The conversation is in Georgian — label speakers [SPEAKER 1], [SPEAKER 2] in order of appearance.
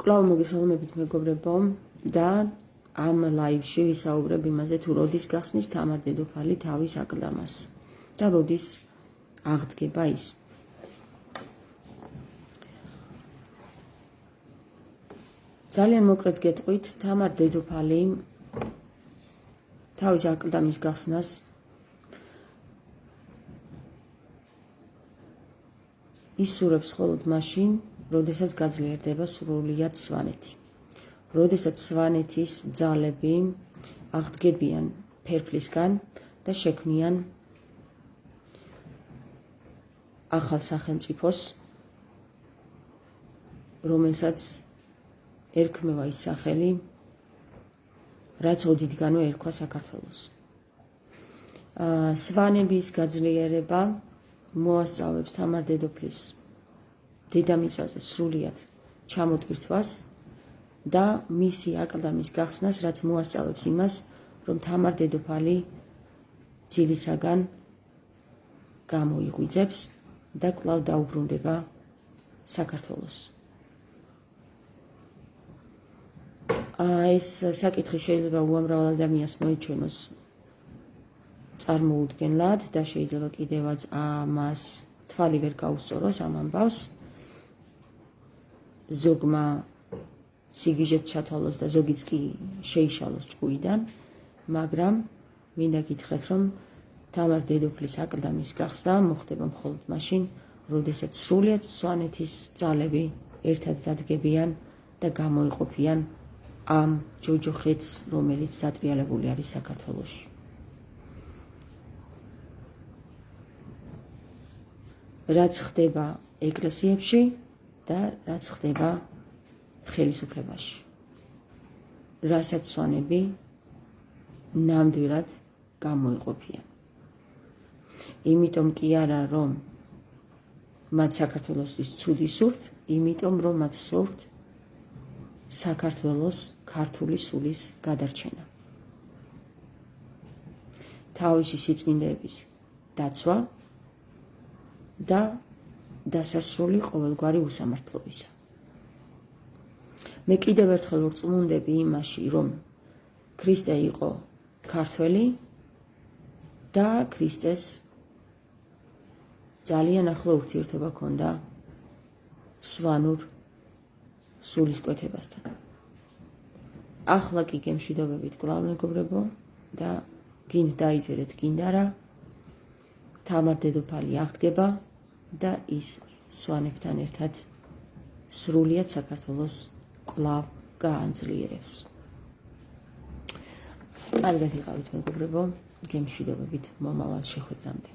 [SPEAKER 1] კვლავ მოგესალმებით მეგობრებო და ამ ლაივში ვისაუბრებ იმაზე თუ როდის გახსნის თამარ დედოფალი თავის აკლდამას და როდის აღდგება ის. ძალიან მოკლედ გეტყვით, თამარ დედოფალი თავის აკლდამის გახსნას ისურვებს მხოლოდ მაშინ, როდესაც გაძლიერდება სრულიად სვანეთი. როდესაც სვანეთის ძალები აღდგებიან ფერფლისგან და შექმნიან ახალ სახელმწიფოს, რომელსაც ერქმევა ის სახელი, რაც ოდითგანვე ერქვა საქართველოს. სვანების გაძლიერება მოასწავებს თამარ დედოფლის დედამიწაზე სრულიად ჩამოტვირთვას და მისი აკლდამის გახსნას, რაც მოასწავებს იმას, რომ თამარ დედოფალი ძილისაგან გამოიღვიძებს და კვლავ დაუბრუნდება საქართველოს. ეს საკითხი შეიძლება უამრავ ადამიანს მოიჩვენოს წარმოუდგენლად და შეიძლება კიდევაც ამას თვალი ვერ გაუსწოროს ამ ამბავს. ზოგმა სიგიჟეთ ჩათვალოს და ზოგიც კი შეიშალოს ჭკუიდან, მაგრამ მინდა გითხრათ, რომ თამარ დედოფლის აკლდამის გახსნა მოხდება მხოლოდ მაშინ, როდესაც სრულიად სვანეთის ძალები ერთად დადგებიან და გამოიყოფიან ამ ჯოჯოხეთს, რომელიც დატრიალებული არის საქართველოში. რაც ხდება ეკლესიებში და რაც ხდება ხელისუფლებაში, რასაც სვანები ნამდვილად გამოიყოფიან. იმიტომ კი არა, რომ მათ საქართველოსთვის ცუდი სურთ, იმიტომ რომ მათ სურთ საქართველოს ქართული სულის გადარჩენა. თავისი სიწმინდეების დაცვა და დასასრული ყოველგვარი უსამართლობისა. მე კიდევ ერთხელ ვწმუნდები იმაში, რომ ქრისტე იყო ქართველი და ქრისტეს ძალიან ახლო ურთიერთობა ჰქონდა სვანურ სულისკვეთებასთან. ახლა კი გემშვიდობებით კვლავ მეგობრებო და გინდ დაიწერეთ, გინდ არა, თამარ დედოფალი აღდგება და ის სვანებთან ერთად სრულიად საქართველოს კვლავ გააძლიერებს. კარგად იყავით მეგობრებო, გემშვიდობებით მომავალ შეხვედრამდე.